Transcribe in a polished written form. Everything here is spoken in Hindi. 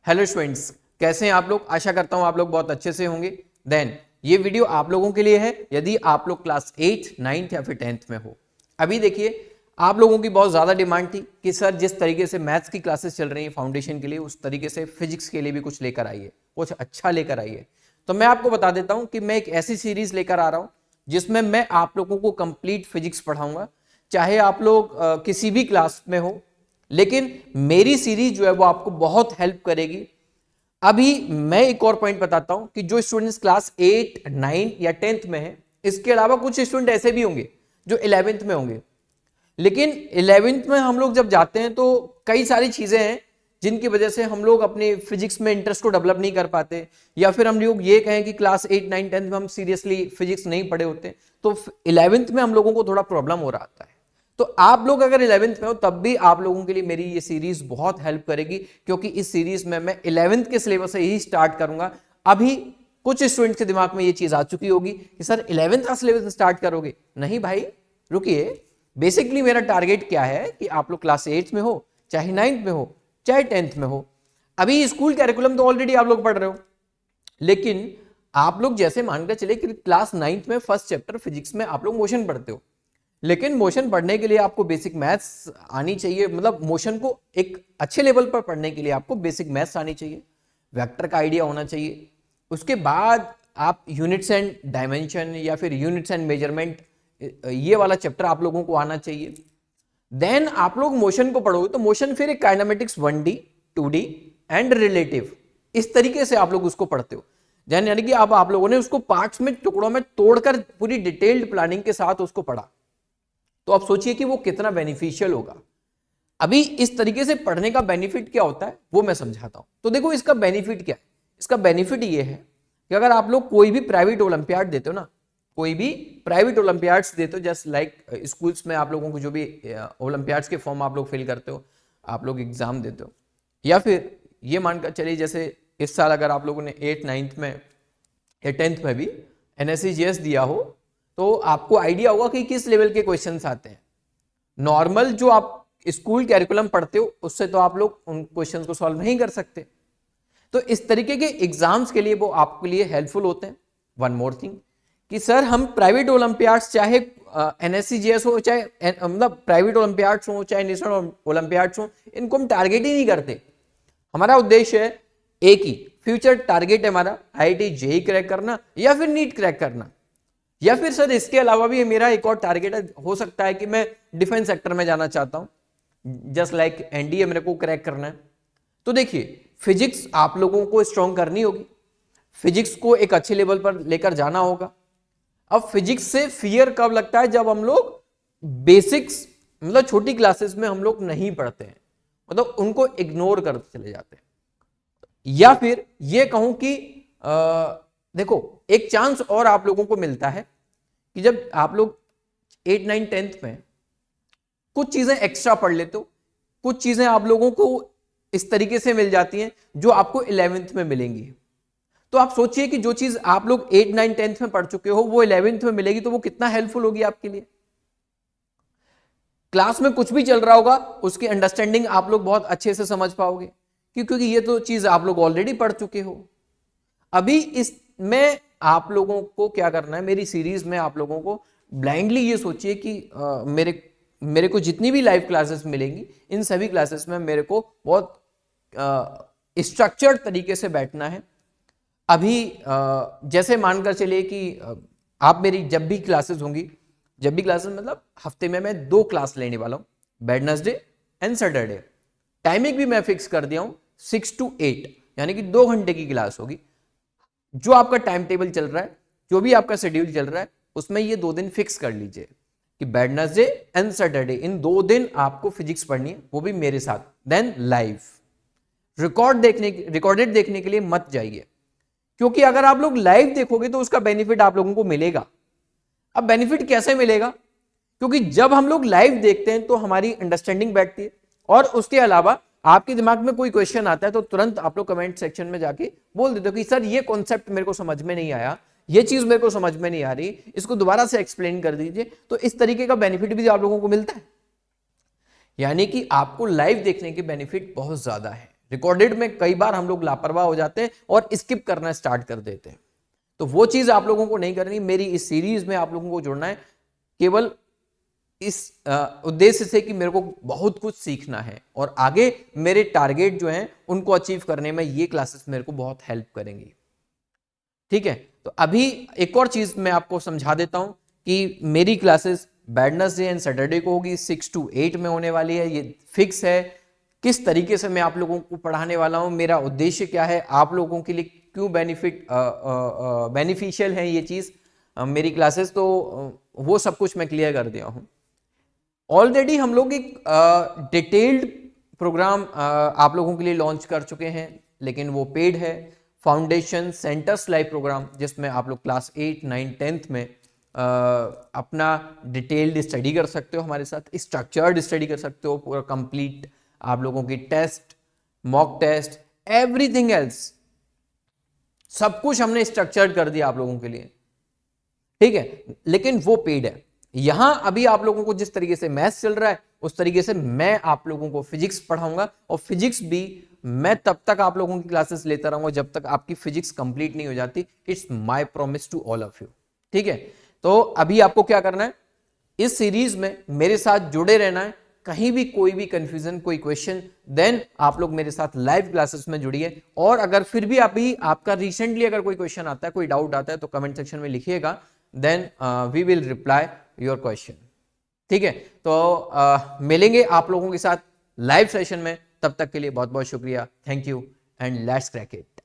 हेलो स्टूडेंट्स, कैसे हैं आप लोग। आशा करता हूं आप लोग बहुत अच्छे से होंगे। देन ये वीडियो आप लोगों के लिए है यदि आप लोग क्लास 8, 9th या फिर 10th में हो। अभी देखिए, आप लोगों की बहुत ज़्यादा डिमांड थी कि सर जिस तरीके से मैथ्स की क्लासेस चल रही हैं फाउंडेशन के लिए, उस तरीके से फिजिक्स के लिए भी कुछ लेकर आइए, कुछ अच्छा लेकर आइए। तो मैं आपको बता देता हूं कि मैं एक ऐसी सीरीज लेकर आ रहा हूं जिसमें मैं आप लोगों को कंप्लीट फिजिक्स पढ़ाऊंगा, चाहे आप लोग किसी भी क्लास में हो। लेकिन मेरी सीरीज जो है वो आपको बहुत हेल्प करेगी। अभी मैं एक और पॉइंट बताता हूं कि जो स्टूडेंट्स क्लास 8, 9 या 10th में हैं, इसके अलावा कुछ स्टूडेंट ऐसे भी होंगे जो 11th में होंगे। लेकिन 11th में हम लोग जब जाते हैं तो कई सारी चीजें हैं जिनकी वजह से हम लोग अपने फिजिक्स में इंटरेस्ट को डेवलप नहीं कर पाते, या फिर हम लोग ये कहें कि क्लास 8, 9, 10 में हम सीरियसली फिजिक्स नहीं पढ़े होते, तो 11th में हम लोगों को थोड़ा प्रॉब्लम हो रहा होता है। तो आप लोग अगर 11th में हो तब भी आप लोगों के लिए मेरी ये सीरीज बहुत हेल्प करेगी, क्योंकि इस सीरीज में मैं 11th के सिलेबस से ही स्टार्ट करूंगा। अभी कुछ स्टूडेंट्स के दिमाग में ये चीज आ चुकी होगी कि सर 11th का सिलेबस स्टार्ट करोगे। नहीं भाई, रुकिए। बेसिकली मेरा टारगेट क्या है कि आप लोग क्लास 8 में हो, चाहे 9th में हो, चाहे 10th में हो। अभी स्कूल कैरिकुलम तो ऑलरेडी आप लोग पढ़ रहे हो, लेकिन आप लोग जैसे मानकर चले कि क्लास 9th में फर्स्ट चैप्टर फिजिक्स में आप लोग मोशन पढ़ते हो, लेकिन मोशन पढ़ने के लिए आपको बेसिक मैथ्स आनी चाहिए। मतलब मोशन को एक अच्छे लेवल पर पढ़ने के लिए आपको बेसिक मैथ्स आनी चाहिए, वेक्टर का आइडिया होना चाहिए। उसके बाद आप यूनिट्स एंड डायमेंशन या फिर यूनिट्स एंड मेजरमेंट, ये वाला चैप्टर आप लोगों को आना चाहिए। देन आप लोग मोशन को पढ़ोगे तो मोशन फिर एक kinematics 1D, 2D and relative, इस तरीके से आप लोग उसको पढ़ते हो। यानी कि अब आप लोगों ने उसको पार्ट्स में, टुकड़ों में तोड़कर पूरी डिटेल्ड प्लानिंग के साथ उसको पढ़ा। तो आप सोचिए कि वो कितना बेनिफिशियल होगा। अभी इस तरीके से पढ़ने का बेनिफिट क्या होता है वो मैं समझाता हूं। तो देखो, इसका बेनिफिट क्या है। इसका बेनिफिट ये है कि अगर आप लोग कोई भी प्राइवेट ओलंपियाड देते हो ना, कोई भी प्राइवेट ओलंपियाड्स देते हो, जस्ट लाइक स्कूल्स में आप लोगों को जो भी ओलंपियाड्स के फॉर्म आप लोग फिल करते हो, आप लोग एग्जाम देते हो, या फिर ये मानकर चलिए जैसे इस साल अगर आप लोगों ने 8, 9th में या 10th में भी NSE-GS दिया हो, तो आपको आइडिया होगा कि किस लेवल के क्वेश्चंस आते हैं। नॉर्मल जो आप स्कूल कैरिकुलम पढ़ते हो उससे तो आप लोग उन क्वेश्चंस को सॉल्व नहीं कर सकते। तो इस तरीके के एग्जाम्स के लिए वो आपके लिए हेल्पफुल होते हैं। वन मोर थिंग कि सर हम प्राइवेट ओलंपियाड्स, चाहे NSE-GS हो, चाहे मतलब प्राइवेट ओलंपियाड्स हो, चाहे नेशनल ओलंपियाड्स हो, इनको हम टारगेट ही नहीं करते। हमारा उद्देश्य है एक ही, फ्यूचर टारगेट है हमारा IIT JEE क्रैक करना या फिर नीट क्रैक करना, या फिर सर इसके अलावा भी मेरा एक और टारगेट हो सकता है कि मैं डिफेंस सेक्टर में जाना चाहता हूं, जस्ट लाइक NDA मेरे को क्रैक करना है। तो देखिए, फिजिक्स आप लोगों को स्ट्रॉन्ग करनी होगी, फिजिक्स को एक अच्छे लेवल पर लेकर जाना होगा। अब फिजिक्स से फियर कब लगता है, जब हम लोग बेसिक्स, मतलब छोटी क्लासेस में हम लोग नहीं पढ़ते हैं, मतलब उनको इग्नोर करते चले जाते हैं। या फिर ये कहूं कि देखो, एक चांस और आप लोगों को मिलता है कि जब आप लोग 8, 9, 10th में कुछ चीजें एक्स्ट्रा पढ़ लेते हो, कुछ चीजें आप लोगों को इस तरीके से मिल जाती हैं जो आपको 11th में मिलेंगी। तो आप सोचिए कि जो चीज आप लोग 8, 9, 10th में पढ़ चुके हो वो 11th में मिलेगी, तो वो कितना हेल्पफुल होगी आपके लिए। क्लास में कुछ भी चल रहा होगा उसकी अंडरस्टैंडिंग आप लोग बहुत अच्छे से समझ पाओगे, क्योंकि ये तो चीज आप लोग ऑलरेडी पढ़ चुके हो। अभी इसमें आप लोगों को क्या करना है, मेरी सीरीज में आप लोगों को ब्लाइंडली ये सोचिए कि मेरे को जितनी भी लाइव क्लासेस मिलेंगी, इन सभी क्लासेस में मेरे को बहुत स्ट्रक्चर्ड तरीके से बैठना है। अभी जैसे मानकर चलिए कि आप मेरी जब भी क्लासेस होंगी, जब भी क्लासेस मतलब हफ्ते में मैं 2 क्लास लेने वाला हूं, वेडनेसडे एंड सैटरडे। टाइमिंग भी मैं फिक्स कर दिया हूं 6 to 8, यानी कि 2 घंटे की क्लास होगी। जो आपका टाइम टेबल चल रहा है, जो भी आपका शेड्यूल चल रहा है, उसमें ये 2 दिन फिक्स कर लीजिए कि वेडनेसडे एंड सैटरडे, इन 2 दिन आपको फिजिक्स पढ़नी है, वो भी मेरे साथ। देन लाइव रिकॉर्डेड देखने के लिए मत जाइए, क्योंकि अगर आप लोग लाइव देखोगे तो उसका बेनिफिट आप लोगों को मिलेगा। अब बेनिफिट कैसे मिलेगा, क्योंकि जब हम लोग लाइव देखते हैं तो हमारी अंडरस्टैंडिंग बैठती है, और उसके अलावा आपके दिमाग में कोई क्वेश्चन आता है तो तुरंत आप लोग कमेंट सेक्शन में जाके बोल देते हो कि सर ये कॉन्सेप्ट मेरे को समझ में नहीं आया, ये चीज मेरे को समझ में नहीं आ रही, इसको दोबारा से एक्सप्लेन कर दीजिए। तो इस तरीके का बेनिफिट भी आप लोगों को मिलता है। यानी कि आपको लाइव देखने के बेनिफिट बहुत ज्यादा है। रिकॉर्डेड में कई बार हम लोग लापरवाह हो जाते हैं और स्किप करना स्टार्ट कर देते हैं, तो वो चीज आप लोगों को नहीं करनी। मेरी इस सीरीज में आप लोगों को जुड़ना है केवल इस उद्देश्य से कि मेरे को बहुत कुछ सीखना है और आगे मेरे टारगेट जो हैं उनको अचीव करने में ये क्लासेस मेरे को बहुत हेल्प करेंगी। ठीक है, तो अभी एक और चीज मैं आपको समझा देता हूं कि मेरी क्लासेस वेडनेसडे एंड सैटरडे को होगी, 6 to 8 में होने वाली है, ये फिक्स है। किस तरीके से मैं आप लोगों को पढ़ाने वाला हूं, मेरा उद्देश्य क्या है, आप लोगों के लिए क्यों बेनिफिशियल है ये चीज मेरी क्लासेस, तो वो सब कुछ मैं क्लियर कर दिया हूं। ऑलरेडी हम लोग एक डिटेल्ड प्रोग्राम आप लोगों के लिए लॉन्च कर चुके हैं, लेकिन वो पेड है, फाउंडेशन सेंटर्स लाइव प्रोग्राम, जिसमें आप लोग क्लास 8, 9, 10th में अपना डिटेल्ड स्टडी कर सकते हो, हमारे साथ स्ट्रक्चर्ड स्टडी कर सकते हो, पूरा कंप्लीट आप लोगों की test, mock test, everything else सब कुछ हमने स्ट्रक्चर्ड कर दिया आप लोगों के लिए। ठीक है, लेकिन वो पेड है। यहां अभी आप लोगों को जिस तरीके से मैथ्स चल रहा है उस तरीके से मैं आप लोगों को फिजिक्स पढ़ाऊंगा, और फिजिक्स भी मैं तब तक आप लोगों की क्लासेस लेता रहूंगा जब तक आपकी फिजिक्स कंप्लीट नहीं हो जाती। It's my promise to all of you. ठीक है, तो अभी आपको क्या करना है, इस सीरीज में मेरे साथ जुड़े रहना है। कहीं भी कोई भी कंफ्यूजन, कोई क्वेश्चन, देन आप लोग मेरे साथ लाइव क्लासेस में जुड़िए। और अगर फिर भी अभी आपका रिसेंटली अगर कोई क्वेश्चन आता है, कोई डाउट आता है, तो कमेंट सेक्शन में लिखिएगा, then we will reply your question. ठीक है, तो मिलेंगे आप लोगों के साथ लाइव सेशन में। तब तक के लिए बहुत बहुत शुक्रिया, thank you and let's crack it.